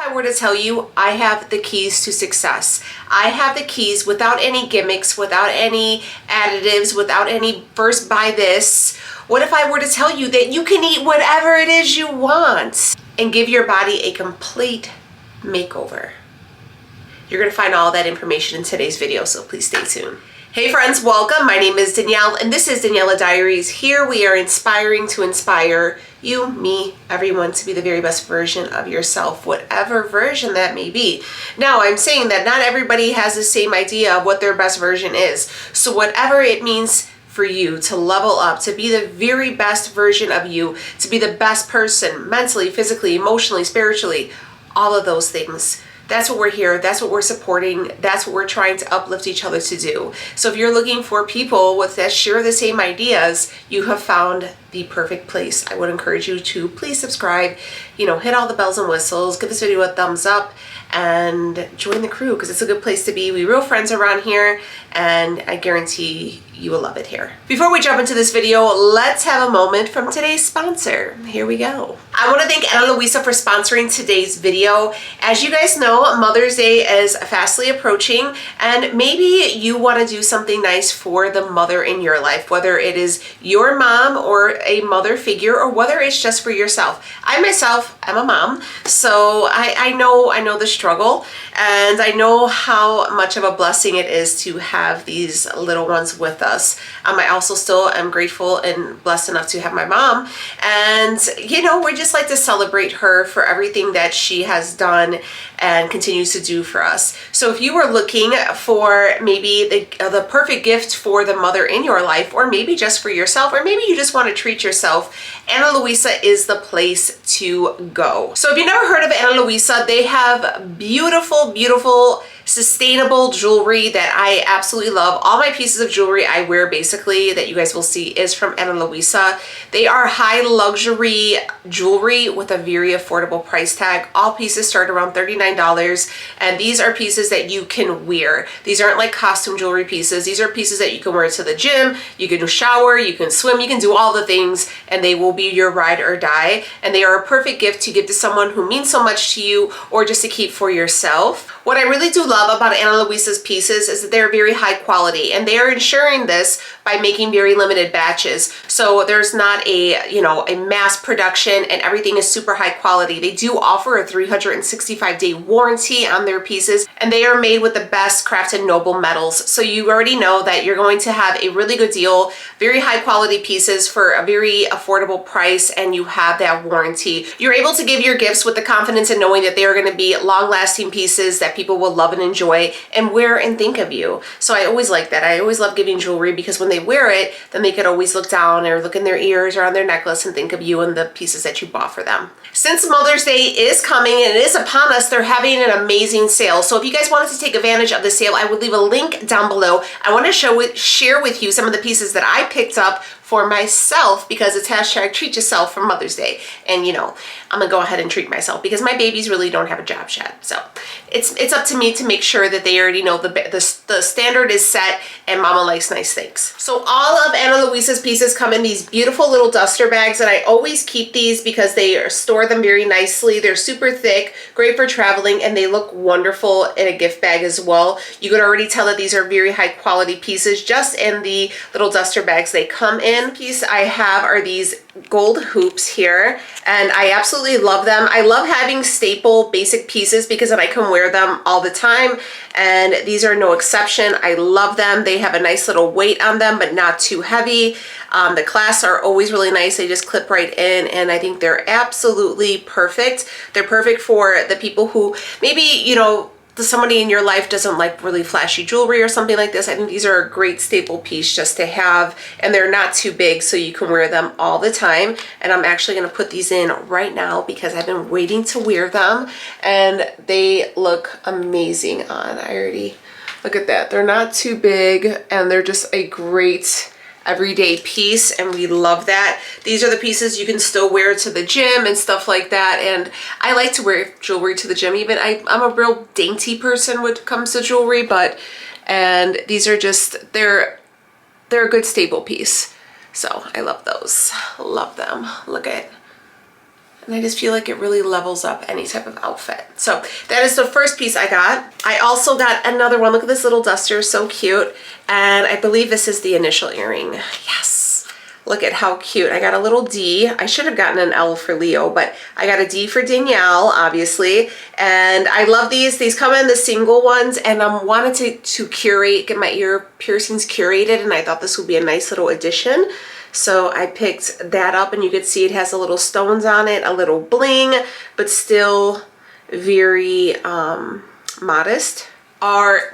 I were to tell you I have the keys to success, I have the keys without any gimmicks, without any additives, without any first buy this, what if I were to tell you that you can eat whatever it is you want and give your body a complete makeover? You're going to find all that information in today's video, so please stay tuned. Hey friends, welcome. My name is Danielle and this is Daniela Diaries. Here we are inspiring to inspire you, me, everyone to be the very best version of yourself, whatever version that may be. Now, I'm saying that not everybody has the same idea of what their best version is. So whatever it means for you to level up, to be the very best version of you, to be the best person mentally, physically, emotionally, spiritually, all of those things. That's what we're here. That's what we're supporting. That's what we're trying to uplift each other to do. So if you're looking for people that share the same ideas, you have found the perfect place. I would encourage you to please subscribe, hit all the bells and whistles, give this video a thumbs up, and join the crew because it's a good place to be. We're real friends around here, and I guarantee you will love it here. Before we jump into this video, let's have a moment from today's sponsor. Here we go. I want to thank Ana Luisa for sponsoring today's video. As you guys know, Mother's Day is fastly approaching, and maybe you want to do something nice for the mother in your life, whether it is your mom or a mother figure, or whether it's just for yourself. I myself am a mom, so I know the struggle, and I know how much of a blessing it is to have these little ones with us. I also still am grateful and blessed enough to have my mom, and we just like to celebrate her for everything that she has done and continues to do for us. So if you were looking for maybe the perfect gift for the mother in your life, or maybe just for yourself, or maybe you just want to treat yourself, Ana Luisa is the place to go. So if you've never heard of Ana Luisa, they have beautiful, beautiful, sustainable jewelry that I absolutely love. All my pieces of jewelry I wear basically that you guys will see is from Ana Luisa. They are high luxury jewelry with a very affordable price tag. All pieces start around $39, and these are pieces that you can wear. These aren't like costume jewelry pieces. These are pieces that you can wear to the gym, you can shower, you can swim, you can do all the things, and they will be your ride or die. And they are a perfect gift to give to someone who means so much to you, or just to keep for yourself. What I really do love about Ana Luisa's pieces is that they're very high quality, and they are ensuring this by making very limited batches. So there's not a mass production, and everything is super high quality. They do offer a 365-day warranty on their pieces, and they are made with the best crafted noble metals. So you already know that you're going to have a really good deal, very high quality pieces for a very affordable price, and you have that warranty. You're able to give your gifts with the confidence in knowing that they are going to be long-lasting pieces that people will love and enjoy and wear and think of you. So I always like that. I always love giving jewelry because when they wear it, then they could always look down or look in their ears or on their necklace and think of you and the pieces that you bought for them. Since Mother's Day is coming and it is upon us, they're having an amazing sale. So if you guys wanted to take advantage of the sale, I would leave a link down below. I want to share with you some of the pieces that I picked up for myself because it's hashtag treat yourself for Mother's Day. And I'm gonna go ahead and treat myself because my babies really don't have a job yet. So it's up to me to make sure that they already know the standard is set and mama likes nice things. So all of Ana Luisa's pieces come in these beautiful little duster bags, and I always keep these because they store them very nicely. They're super thick, great for traveling, and they look wonderful in a gift bag as well. You could already tell that these are very high quality pieces just in the little duster bags they come in. Piece I have are these gold hoops here, and I absolutely love them. I love having staple basic pieces because then I can wear them all the time, and these are no exception. I love them. They have a nice little weight on them, but not too heavy. The clasps are always really nice. They just clip right in, and I think they're absolutely perfect. They're perfect for the people who maybe, somebody in your life doesn't like really flashy jewelry or something like this. I think these are a great staple piece just to have, and they're not too big so you can wear them all the time. And I'm actually going to put these in right now because I've been waiting to wear them, and they look amazing on. I already look at that. They're not too big, and they're just a great everyday piece, and we love that. These are the pieces you can still wear to the gym and stuff like that, and I like to wear jewelry to the gym. Even I'm a real dainty person when it comes to jewelry, and these are just, they're a good staple piece. So I love those, love them. Look at And I just feel like it really levels up any type of outfit. So that is the first piece I got. I also got another one. Look at this little duster, so cute. And I believe this is the initial earring. Yes. Look at how cute. I got a little D. I should have gotten an L for Leo, but I got a D for Danielle, obviously. And I love these. These come in the single ones, and I wanted to curate, get my ear piercings curated, and I thought this would be a nice little addition. So I picked that up, and you can see it has a little stones on it, a little bling, but still very modest.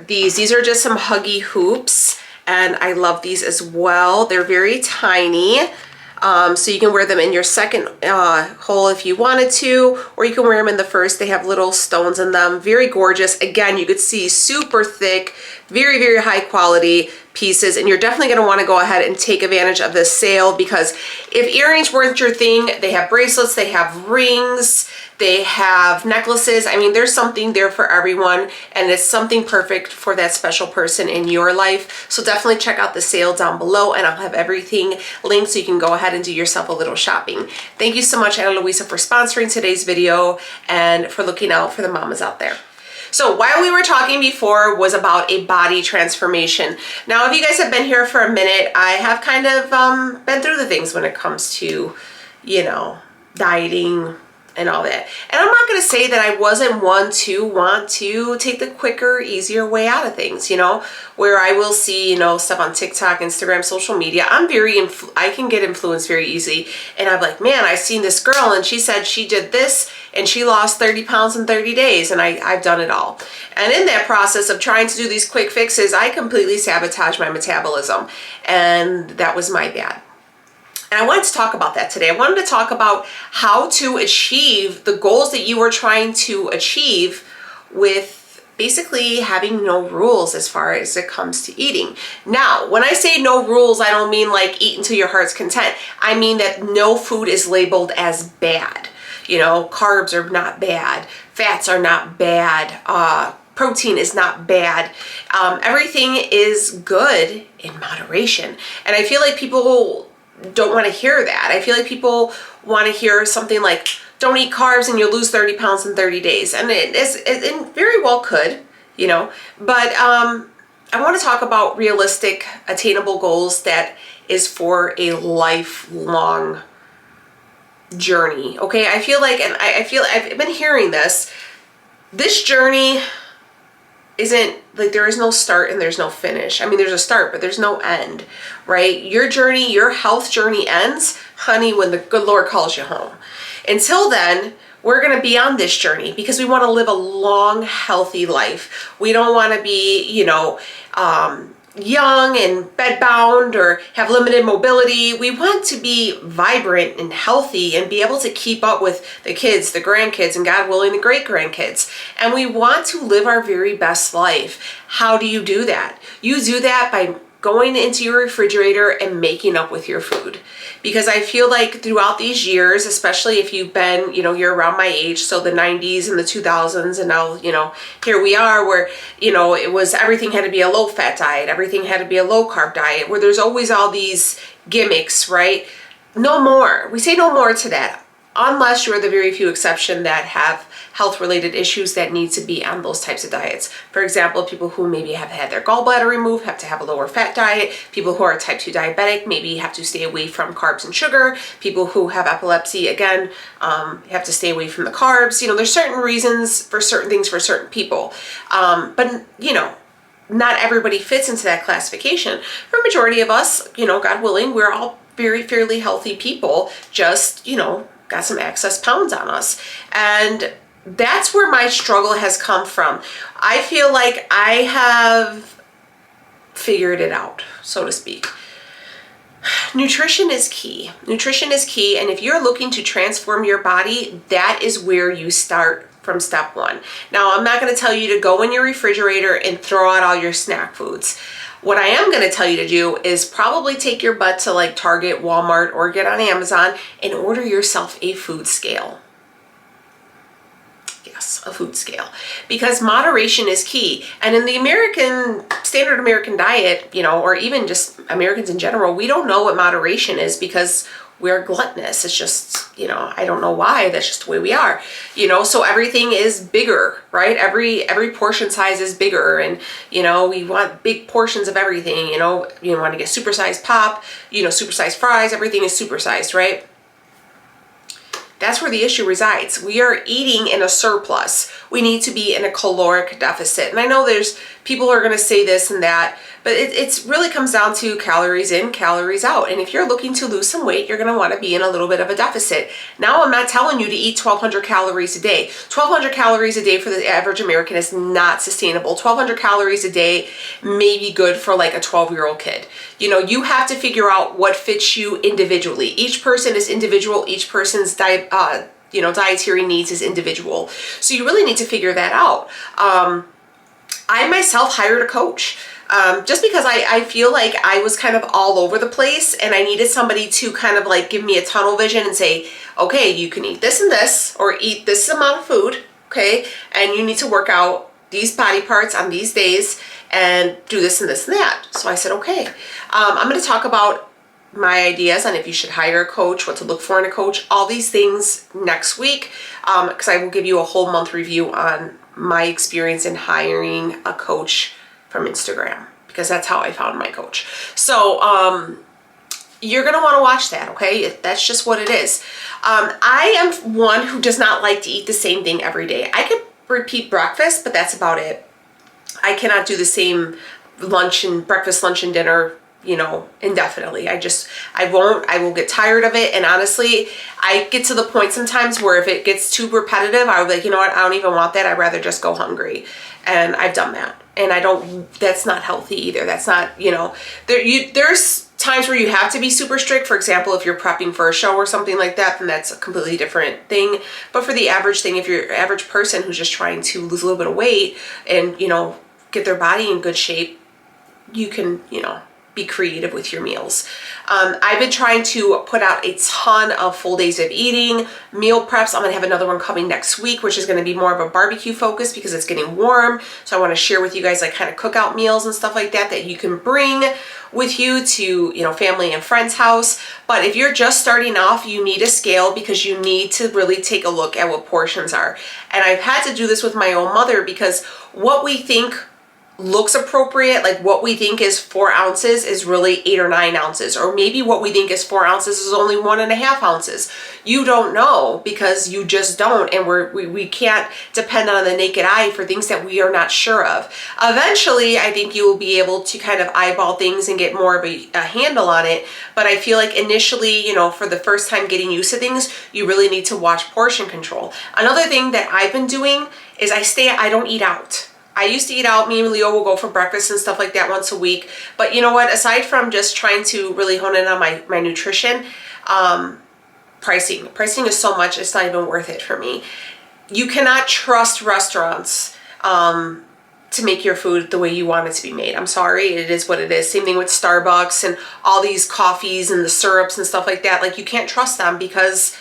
These are just some huggy hoops, and I love these as well. They're very tiny, so you can wear them in your second hole if you wanted to, or you can wear them in the first. They have little stones in them. Very gorgeous. Again, you could see super thick, very, very high quality pieces, and you're definitely going to want to go ahead and take advantage of this sale, because if earrings weren't your thing, they have bracelets, they have rings, they have necklaces. I mean, there's something there for everyone, and it's something perfect for that special person in your life. So definitely check out the sale down below, and I'll have everything linked so you can go ahead and do yourself a little shopping. Thank you so much, Ana Luisa, for sponsoring today's video and for looking out for the mamas out there. So while we were talking before was about a body transformation. Now, if you guys have been here for a minute, I have kind of been through the things when it comes to, you know, dieting and all that. And I'm not going to say that I wasn't one to want to take the quicker, easier way out of things, you know, where I will see, you know, stuff on TikTok, Instagram, social media. I can get influenced very easy. And I'm like, man, I seen this girl and she said she did this and she lost 30 pounds in 30 days. And I've done it all. And in that process of trying to do these quick fixes, I completely sabotaged my metabolism. And that was my bad. And I wanted to talk about that today. I wanted to talk about how to achieve the goals that you are trying to achieve with basically having no rules as far as it comes to eating. Now, when I say no rules, I don't mean like eat until your heart's content. I mean that no food is labeled as bad. You know, carbs are not bad. Fats are not bad. Protein is not bad. Everything is good in moderation. And I feel like people don't want to hear that. I feel like people want to hear something like, don't eat carbs and you'll lose 30 pounds in 30 days. And it very well could, you know, but I want to talk about realistic, attainable goals that is for a lifelong journey. Okay. I feel like, and I feel I've been hearing this journey isn't like, there is no start and there's no finish. I mean, there's a start, but there's no end, right? Your journey, your health journey ends, honey, when the good Lord calls you home. Until then, we're going to be on this journey because we want to live a long, healthy life. We don't want to be, you know, young and bedbound or have limited mobility. We want to be vibrant and healthy and be able to keep up with the kids, the grandkids, and God willing, the great grandkids. And we want to live our very best life. How do you do that? You do that by going into your refrigerator and making up with your food. Because I feel like throughout these years, especially if you've been, you know, you're around my age, so the 90s and the 2000s, and now, you know, here we are where, you know, it was everything had to be a low fat diet, everything had to be a low carb diet, where there's always all these gimmicks, right? No more. We say no more to that, unless you're the very few exception that have health related issues that need to be on those types of diets. For example, people who maybe have had their gallbladder removed have to have a lower fat diet. People who are type 2 diabetic maybe have to stay away from carbs and sugar. People who have epilepsy, again, have to stay away from the carbs. You know, there's certain reasons for certain things for certain people. But, you know, not everybody fits into that classification. For a majority of us, you know, God willing, we're all very fairly healthy people, just, you know, got some excess pounds on us. And that's where my struggle has come from. I feel like I have figured it out, so to speak. Nutrition is key. Nutrition is key. And if you're looking to transform your body, that is where you start from step one. Now, I'm not going to tell you to go in your refrigerator and throw out all your snack foods. What I am going to tell you to do is probably take your butt to like Target, Walmart, or get on Amazon and order yourself a food scale. Yes, a food scale, because moderation is key. And in the standard American diet, you know, or even just Americans in general, we don't know what moderation is because we're gluttonous. It's just you know, I don't know why, that's just the way we are, you know, so everything is bigger, right? Every portion size is bigger, and, you know, we want big portions of everything, you know, you want to get supersized pop, you know, supersized fries, everything is supersized, right? That's where the issue resides. We are eating in a surplus. We need to be in a caloric deficit. And I know there's people who are going to say this and that, but it really comes down to calories in, calories out. And if you're looking to lose some weight, you're going to want to be in a little bit of a deficit. Now, I'm not telling you to eat 1,200 calories a day. 1,200 calories a day for the average American is not sustainable. 1,200 calories a day may be good for like a 12-year-old kid. You know, you have to figure out what fits you individually. Each person is individual. Each person's dietary needs is individual. So you really need to figure that out. I myself hired a coach. Just because I feel like I was kind of all over the place, and I needed somebody to kind of like give me a tunnel vision and say, okay, you can eat this and this, or eat this amount of food, okay, and you need to work out these body parts on these days and do this and this and that. So I said, okay, I'm going to talk about my ideas on if you should hire a coach, what to look for in a coach, all these things next week, because I will give you a whole month review on my experience in hiring a coach from Instagram, because that's how I found my coach. So you're going to want to watch that, okay? That's just what it is. I am one who does not like to eat the same thing every day. I could repeat breakfast, but that's about it. I cannot do the same breakfast, lunch, and dinner, you know, indefinitely. I won't. I will get tired of it. And honestly, I get to the point sometimes where if it gets too repetitive, I'll be like, you know what, I don't even want that. I'd rather just go hungry. And I've done that. And that's not healthy either. That's not, you know, there's times where you have to be super strict. For example, if you're prepping for a show or something like that, then that's a completely different thing. But for the average thing, if you're an average person who's just trying to lose a little bit of weight and, you know, get their body in good shape, you can, you know, be creative with your meals. I've been trying to put out a ton of full days of eating, meal preps. I'm gonna have another one coming next week, which is gonna be more of a barbecue focus because it's getting warm. So I wanna share with you guys like kind of cookout meals and stuff like that that you can bring with you to, you know, family and friends' house. But if you're just starting off, you need a scale because you need to really take a look at what portions are. And I've had to do this with my own mother because what we think looks appropriate, like what we think is 4 ounces is really 8 or 9 ounces, or maybe what we think is 4 ounces is only 1.5 ounces. You don't know because you just don't, and we can't depend on the naked eye for things that we are not sure of. Eventually, I think you will be able to kind of eyeball things and get more of a handle on it, but I feel like initially, you know, for the first time getting used to things, you really need to watch portion control. Another thing that I've been doing is I don't eat out. I used to eat out. Me and Leo will go for breakfast and stuff like that once a week. But you know what? Aside from just trying to really hone in on my nutrition, pricing is so much, it's not even worth it for me. You cannot trust restaurants to make your food the way you want it to be made. I'm sorry, it is what it is. Same thing with Starbucks and all these coffees and the syrups and stuff like that. Like, you can't trust them because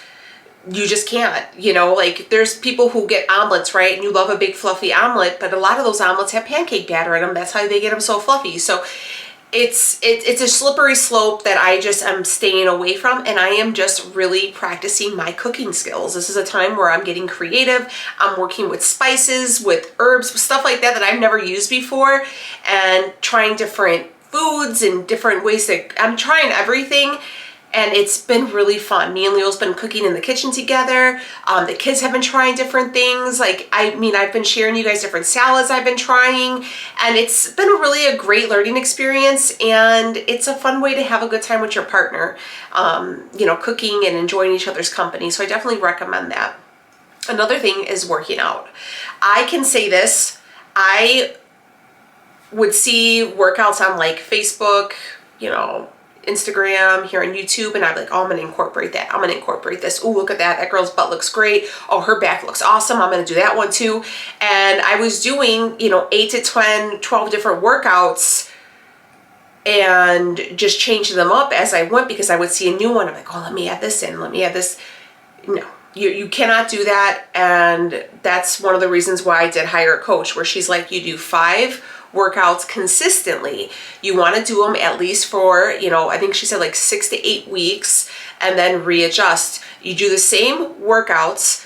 you just can't, you know, like there's people who get omelets, right? And you love a big fluffy omelet, but a lot of those omelets have pancake batter in them. That's how they get them so fluffy. So it's a slippery slope that I just am staying away from, and I am just really practicing my cooking skills. This is a time where I'm getting creative. I'm working with spices, with herbs, stuff like that I've never used before, and trying different foods and different ways that I'm trying everything. And it's been really fun. Me and Leo's been cooking in the kitchen together. The kids have been trying different things. Like, I mean, I've been sharing you guys different salads I've been trying. And it's been really a great learning experience. And it's a fun way to have a good time with your partner, you know, cooking and enjoying each other's company. So I definitely recommend that. Another thing is working out. I can say this. I would see workouts on like Facebook, you know, Instagram, here on YouTube, and I'm like, oh, I'm gonna incorporate that. I'm gonna incorporate this. Oh, look at that. That girl's butt looks great. Oh, her back looks awesome. I'm gonna do that one too. And I was doing, you know, 8 to 12 different workouts and just changing them up as I went because I would see a new one. I'm like, oh, let me add this in. Let me add this. No, you cannot do that. And that's one of the reasons why I did hire a coach, where she's like, you do 5 workouts consistently. You want to do them at least for, you know, I think she said like 6 to 8 weeks, and then readjust. You do the same workouts,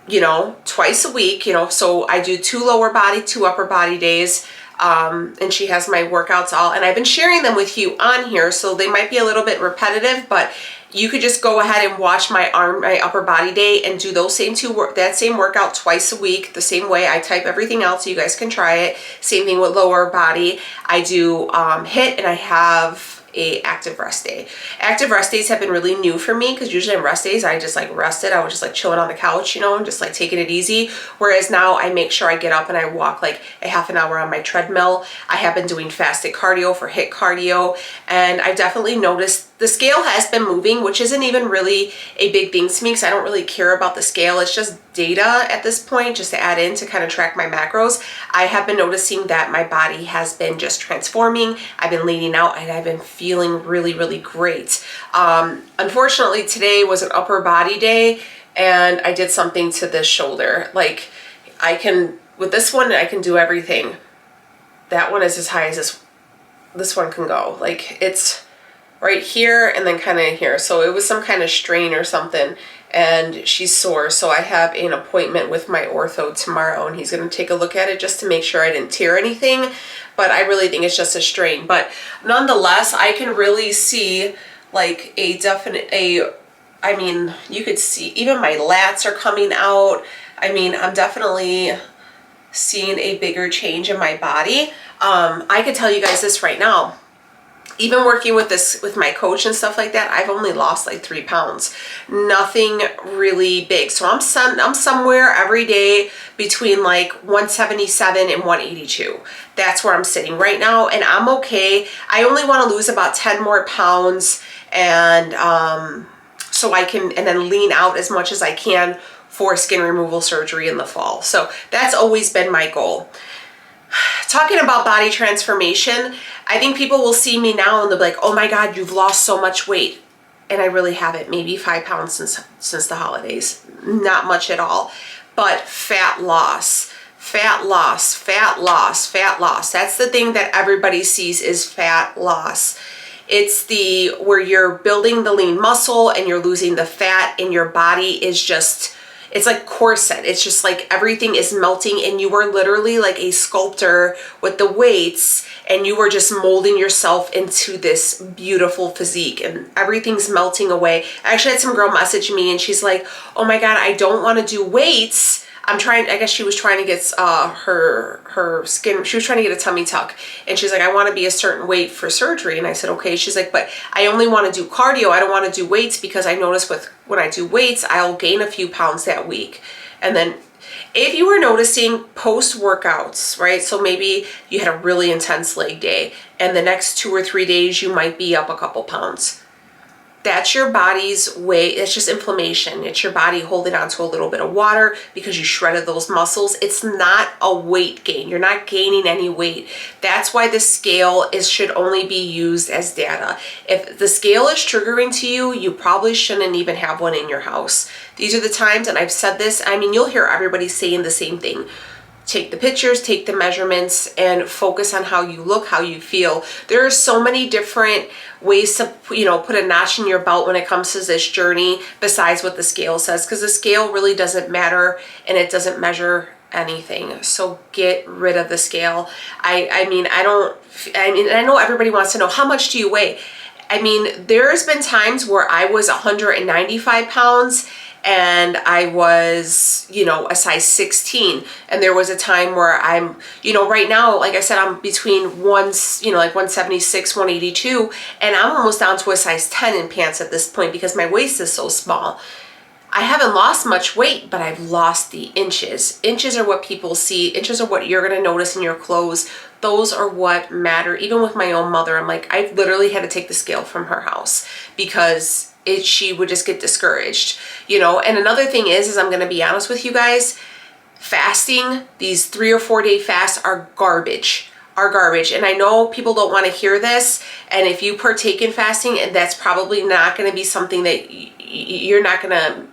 you know, twice a week, you know, so I do 2 lower body, 2 upper body days. And she has my workouts all, and I've been sharing them with you on here, so they might be a little bit repetitive, but you could just go ahead and watch my upper body day and do those that same workout twice a week, the same way. I type everything out so you guys can try it. Same thing with lower body. I do HIIT, and I have a active rest day. Active rest days have been really new for me, because usually on rest days I just like rested. I was just like chilling on the couch, you know, and just like taking it easy. Whereas now I make sure I get up and I walk like a half an hour on my treadmill. I have been doing fasted cardio for HIIT cardio, and I've definitely noticed the scale has been moving, which isn't even really a big thing to me, because I don't really care about the scale. It's just data at this point, just to add in to kind of track my macros. I have been noticing that my body has been just transforming. I've been leaning out, and I've been feeling really, really great. Unfortunately, today was an upper body day, and I did something to this shoulder. Like, with this one, I can do everything. That one is as high as this one can go. Like, it's right here and then kind of here. So it was some kind of strain or something, and she's sore. So I have an appointment with my ortho tomorrow, and he's going to take a look at it just to make sure I didn't tear anything. But I really think it's just a strain. But nonetheless, I can really see like I mean, you could see even my lats are coming out. I mean, I'm definitely seeing a bigger change in my body. I could tell you guys this right now. Even working with my coach and stuff like that, I've only lost like 3 pounds. Nothing really big. So I'm somewhere every day between like 177 and 182. That's where I'm sitting right now, and I'm okay. I only want to lose about 10 more pounds, and so I can, and then lean out as much as I can for skin removal surgery in the fall. So that's always been my goal. Talking about body transformation, I think people will see me now and they'll be like, oh my God, you've lost so much weight. And I really haven't. Maybe 5 pounds since the holidays. Not much at all. But fat loss, fat loss, fat loss, fat loss. That's the thing that everybody sees is fat loss. It's where you're building the lean muscle and you're losing the fat, and your body is just, it's like corset. It's just like everything is melting, and you are literally like a sculptor with the weights, and you are just molding yourself into this beautiful physique, and everything's melting away. I actually had some girl message me, and she's like, oh my God, I don't want to do weights. I guess she was trying to get her skin, she was trying to get a tummy tuck, and she's like, I want to be a certain weight for surgery. And I said, okay. She's like, but I only want to do cardio. I don't want to do weights, because I notice when I do weights, I'll gain a few pounds that week. And then if you were noticing post workouts, right? So maybe you had a really intense leg day, and the next 2 or 3 days you might be up a couple pounds. That's your body's way. It's just inflammation. It's your body holding on to a little bit of water because you shredded those muscles. It's not a weight gain. You're not gaining any weight. That's why the scale should only be used as data. If the scale is triggering to you, you probably shouldn't even have one in your house. These are the times, and I've said this, I mean, you'll hear everybody saying the same thing. Take the pictures, take the measurements, and focus on how you look, how you feel. There are so many different ways to, you know, put a notch in your belt when it comes to this journey besides what the scale says, because the scale really doesn't matter and it doesn't measure anything. So get rid of the scale. I mean, I know everybody wants to know, how much do you weigh? I mean, there's been times where I was 195 pounds and I was, you know, a size 16. And there was a time where I'm, you know, right now, like I said, I'm between like 176, 182, and I'm almost down to a size 10 in pants at this point because my waist is so small. I haven't lost much weight, but I've lost the inches. Inches are what people see. Inches are what you're gonna notice in your clothes. Those are what matter. Even with my own mother, I'm like, I literally had to take the scale from her house because she would just get discouraged, you know. And another thing is I'm gonna be honest with you guys, fasting, these 3 or 4 day fasts are garbage. And I know people don't want to hear this, and if you partake in fasting, and that's probably not going to be something that you're not going to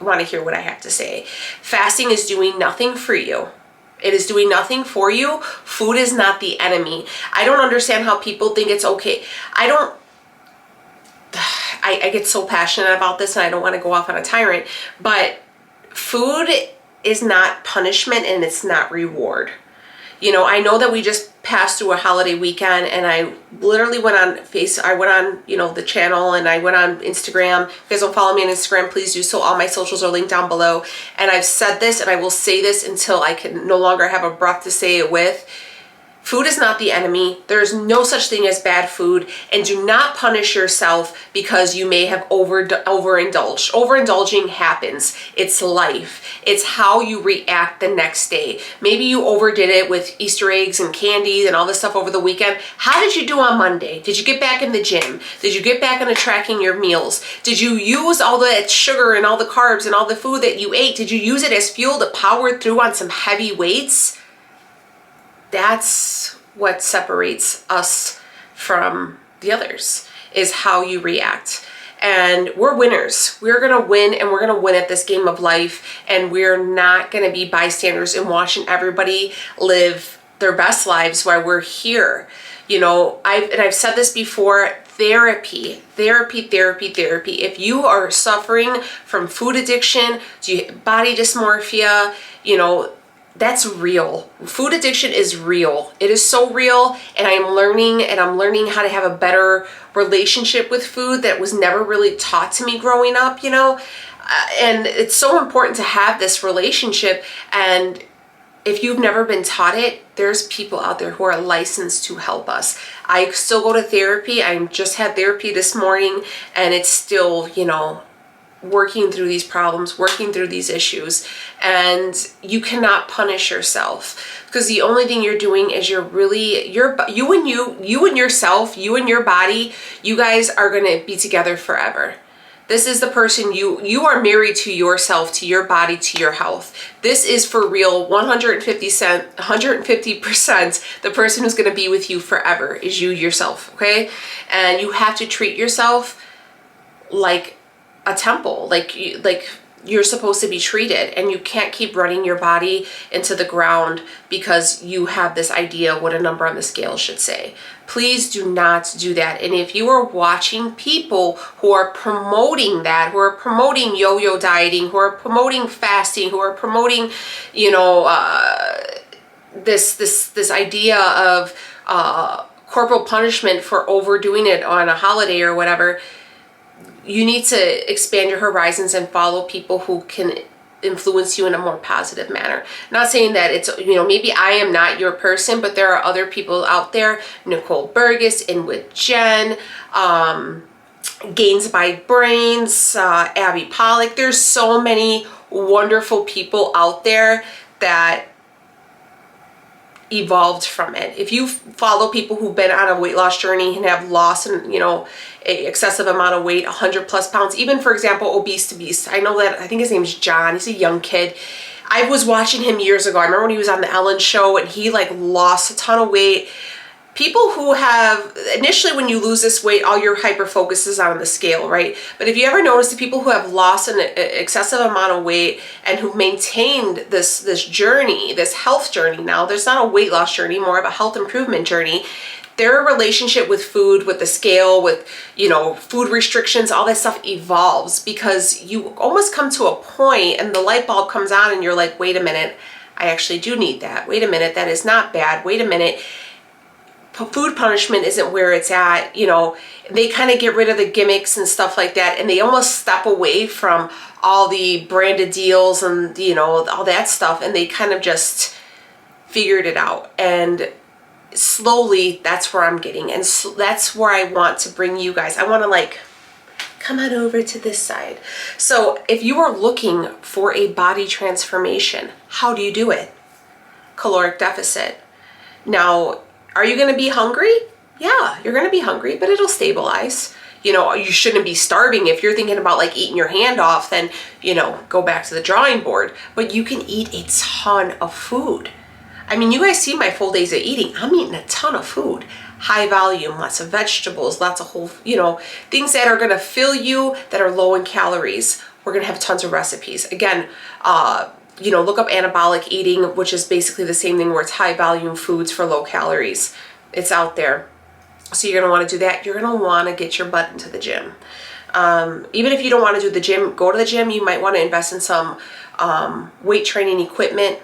want to hear what I have to say. Fasting is doing nothing for you. It is doing nothing for you. Food is not the enemy. I don't understand how people think it's okay. I get so passionate about this, and I don't want to go off on a tyrant, but food is not punishment and it's not reward. You know, I know that we just passed through a holiday weekend, and I literally went on you know, the channel, and I went on Instagram. If you guys don't follow me on Instagram, please do so. All my socials are linked down below. And I've said this, and I will say this until I can no longer have a breath to say it with. Food is not the enemy. There is no such thing as bad food, and do not punish yourself because you may have overindulged. Overindulging happens. It's life. It's how you react the next day. Maybe you overdid it with Easter eggs and candies and all this stuff over the weekend. How did you do on Monday? Did you get back in the gym? Did you get back into tracking your meals? Did you use all the sugar and all the carbs and all the food that you ate? Did you use it as fuel to power through on some heavy weights? That's what separates us from the others, is how you react. And we're winners. We're gonna win, and we're gonna win at this game of life, and we're not gonna be bystanders and watching everybody live their best lives while we're here. You know, I've said this before, therapy. If you are suffering from food addiction, body dysmorphia, you know, that's real. Food addiction is real. It is so real, and I'm learning how to have a better relationship with food that was never really taught to me growing up, you know? And it's so important to have this relationship, and if you've never been taught it, there's people out there who are licensed to help us. I still go to therapy. I just had therapy this morning, and it's still, you know, working through these problems, working through these issues. And you cannot punish yourself, because the only thing you're doing is you and yourself, you and your body, you guys are going to be together forever. This is the person you are married to, yourself, to your body, to your health. This is for real, 150%. The person who's going to be with you forever is you yourself, okay? And you have to treat yourself like a temple, like you're supposed to be treated, and you can't keep running your body into the ground because you have this idea what a number on the scale should say. Please do not do that. And if you are watching people who are promoting that, who are promoting yo-yo dieting, who are promoting fasting, who are promoting, you know, this idea of corporal punishment for overdoing it on a holiday or whatever, you need to expand your horizons and follow people who can influence you in a more positive manner. Not saying that it's, you know, maybe I am not your person, but there are other people out there, Nicole Burgess, In With Jen, Gains by Brains, Abby Pollock. There's so many wonderful people out there that evolved from it. If you follow people who've been on a weight loss journey and have lost, and you know, a excessive amount of weight, 100+ pounds, even for example, Obese to Beast. I know that, I think his name's John. He's a young kid. I was watching him years ago. I remember when he was on the Ellen show, and he like lost a ton of weight. People who have, initially when you lose this weight, all your hyper focus is on the scale, right? But if you ever notice the people who have lost an excessive amount of weight and who maintained this journey, this health journey now, there's not a weight loss journey, more of a health improvement journey. Their relationship with food, with the scale, with, you know, food restrictions, all that stuff evolves, because you almost come to a point and the light bulb comes on and you're like, wait a minute, I actually do need that. Wait a minute, that is not bad. Wait a minute. Food punishment isn't where it's at. You know, they kind of get rid of the gimmicks and stuff like that, and they almost step away from all the branded deals and, you know, all that stuff, and they kind of just figured it out. And slowly, that's where I'm getting, and that's where I want to bring you guys. I want to like come on over to this side. So if you are looking for a body transformation, how do you do it? Caloric deficit. Now, are you going to be hungry? Yeah, you're going to be hungry, but it'll stabilize. You know, you shouldn't be starving. If you're thinking about like eating your hand off, then, you know, go back to the drawing board. But you can eat a ton of food. I mean, you guys see my full days of eating. I'm eating a ton of food. High volume, lots of vegetables, lots of whole, you know, things that are going to fill you, that are low in calories. We're going to have tons of recipes. Again, you know, look up anabolic eating, which is basically the same thing where it's high volume foods for low calories. It's out there. So you're gonna wanna do that. You're gonna wanna get your butt into the gym. Even if you don't wanna do the gym, go to the gym, you might wanna invest in some weight training equipment,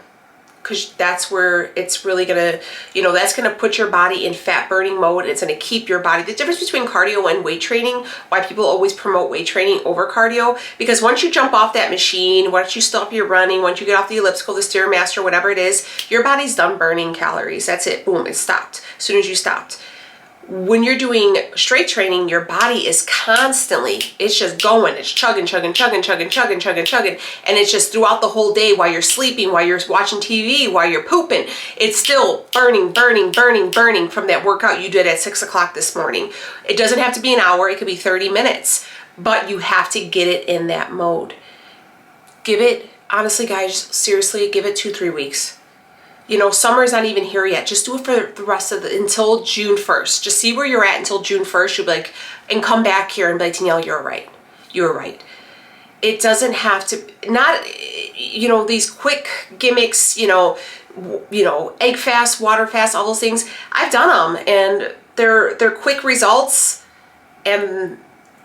because that's where it's really gonna, you know, that's gonna put your body in fat burning mode. It's gonna keep your body. The difference between cardio and weight training, why people always promote weight training over cardio, because once you jump off that machine, once you stop your running, once you get off the elliptical, the Stairmaster, whatever it is, your body's done burning calories. That's it, boom, it stopped as soon as you stopped. When you're doing strength training, your body is constantly, it's just going, it's chugging, chugging, chugging, chugging, chugging, chugging, chugging. And it's just throughout the whole day while you're sleeping, while you're watching TV, while you're pooping, it's still burning, burning, burning, burning from that workout you did at 6 o'clock this morning. It doesn't have to be an hour, it could be 30 minutes, but you have to get it in that mode. Give it, honestly guys, seriously, give it 2-3 weeks. You know, summer's not even here yet. Just do it for the rest of until June 1st. Just see where you're at until June 1st. You'll be like, and come back here and be like, Danielle, you're right. You're right. It doesn't have to, not, you know, these quick gimmicks, you know, egg fast, water fast, all those things. I've done them and they're quick results, and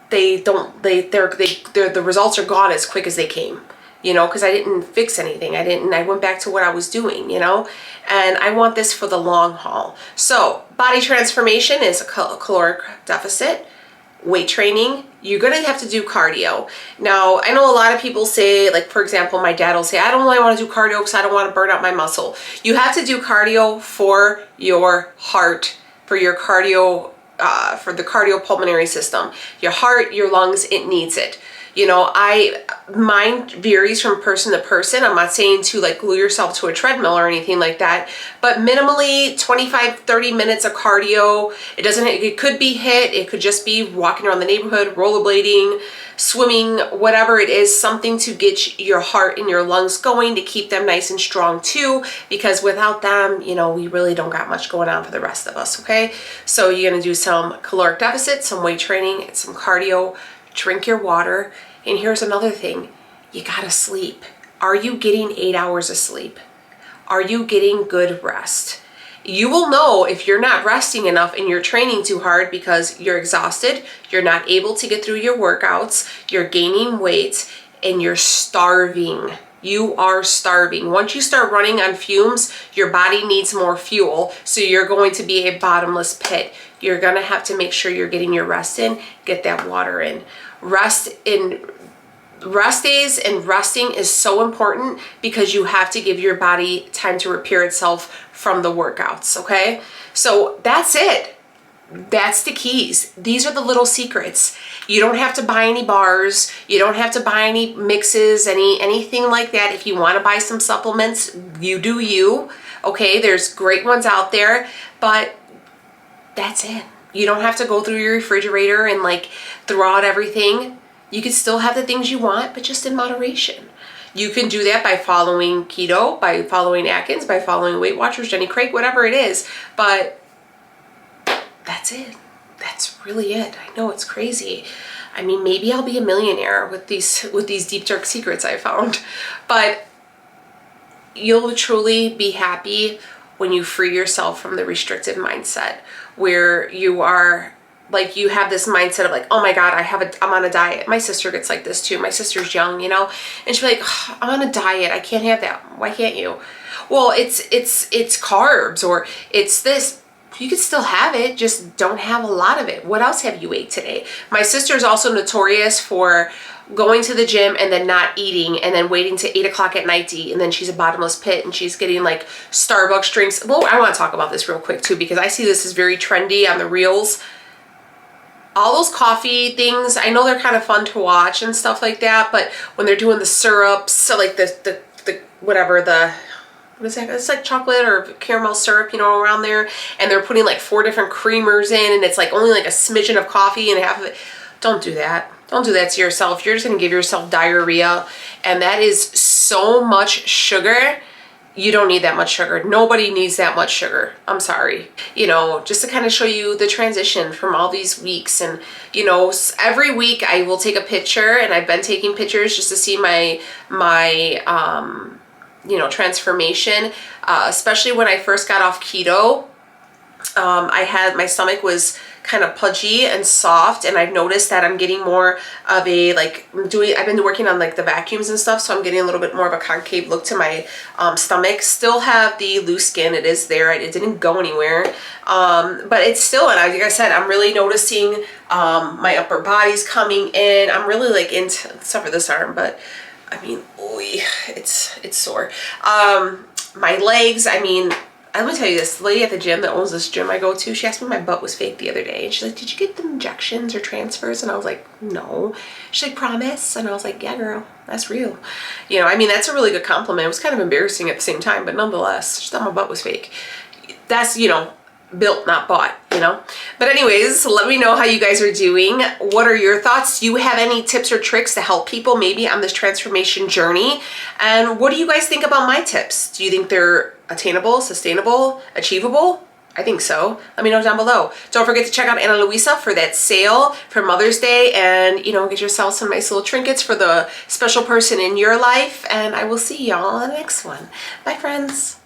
the results are gone as quick as they came. You know, because I didn't fix anything. I went back to what I was doing, you know, and I want this for the long haul. So body transformation is a caloric deficit. Weight training, you're going to have to do cardio. Now, I know a lot of people say, like, for example, my dad will say, I don't really want to do cardio because I don't want to burn out my muscle. You have to do cardio for your heart, for your cardio, for the cardiopulmonary system. Your heart, your lungs, it needs it. You know, mine varies from person to person. I'm not saying to like glue yourself to a treadmill or anything like that, but minimally 25-30 minutes of cardio. It could be HIIT, it could just be walking around the neighborhood, rollerblading, swimming, whatever it is, something to get your heart and your lungs going, to keep them nice and strong too, because without them, you know, we really don't got much going on for the rest of us, okay? So you're gonna do some caloric deficit, some weight training, and some cardio. Drink your water. And here's another thing, you gotta sleep. Are you getting 8 hours of sleep? Are you getting good rest? You will know if you're not resting enough and you're training too hard because you're exhausted, you're not able to get through your workouts, you're gaining weight, and you're starving. You are starving. Once you start running on fumes, your body needs more fuel, so you're going to be a bottomless pit. You're gonna have to make sure you're getting your rest in, get that water in. Rest days and resting is so important because you have to give your body time to repair itself from the workouts, okay? So that's it. That's the keys. These are the little secrets. You don't have to buy any bars. You don't have to buy any mixes, anything like that. If you want to buy some supplements, you do you. Okay, there's great ones out there, but that's it. You don't have to go through your refrigerator and like throw out everything. You can still have the things you want, but just in moderation. You can do that by following keto, by following Atkins, by following Weight Watchers, Jenny Craig, whatever it is. But that's it. That's really it. I know it's crazy. I mean, maybe I'll be a millionaire with these deep dark secrets I found, but you'll truly be happy when you free yourself from the restrictive mindset, where you are like, you have this mindset of like, oh my God, I'm on a diet. My sister gets like this too. My sister's young, you know, and she'll be like, oh, I'm on a diet. I can't have that. Why can't you? Well, it's carbs, or it's this. You can still have it, just don't have a lot of it. What else have you ate today? My sister is also notorious for going to the gym and then not eating and then waiting to 8 o'clock at night to eat, and then she's a bottomless pit and she's getting like Starbucks drinks. Well, I want to talk about this real quick too, because I see this as very trendy on the reels. All those coffee things, I know they're kind of fun to watch and stuff like that, but when they're doing the syrups, so like the whatever, what is that? It's like chocolate or caramel syrup, you know, around there, and they're putting like 4 different creamers in, and it's like only like a smidgen of coffee and half of it. Don't do that. Don't do that to yourself. You're just gonna give yourself diarrhea, and that is so much sugar. You don't need that much sugar. Nobody needs that much sugar. I'm sorry. You know, just to kind of show you the transition from all these weeks. And, you know, every week I will take a picture, and I've been taking pictures just to see my you know, transformation, especially when I first got off keto. My stomach was kind of pudgy and soft, and I've noticed that I'm getting more of a, like, I've been working on like the vacuums and stuff, so I'm getting a little bit more of a concave look to my stomach. Still have the loose skin, it is there, it didn't go anywhere, but it's still, and like I said, I'm really noticing my upper body's coming in. I'm really like into, except for this arm, but I mean, oy, it's sore. My legs, I mean, I'm gonna tell you this, the lady at the gym that owns this gym I go to, she asked me if my butt was fake the other day, and she's like, did you get the injections or transfers? And I was like, no. She's like, promise? And I was like, yeah, girl, that's real. You know, I mean, that's a really good compliment. It was kind of embarrassing at the same time, but nonetheless, she thought my butt was fake. That's, you know, built, not bought, you know. But anyways, let me know how you guys are doing. What are your thoughts? Do you have any tips or tricks to help people maybe on this transformation journey? And what do you guys think about my tips? Do you think they're attainable, sustainable, achievable? I think so. Let me know down below. Don't forget to check out Ana Luisa for that sale for Mother's Day, and, you know, get yourself some nice little trinkets for the special person in your life. And I will see y'all in the next one. Bye, friends.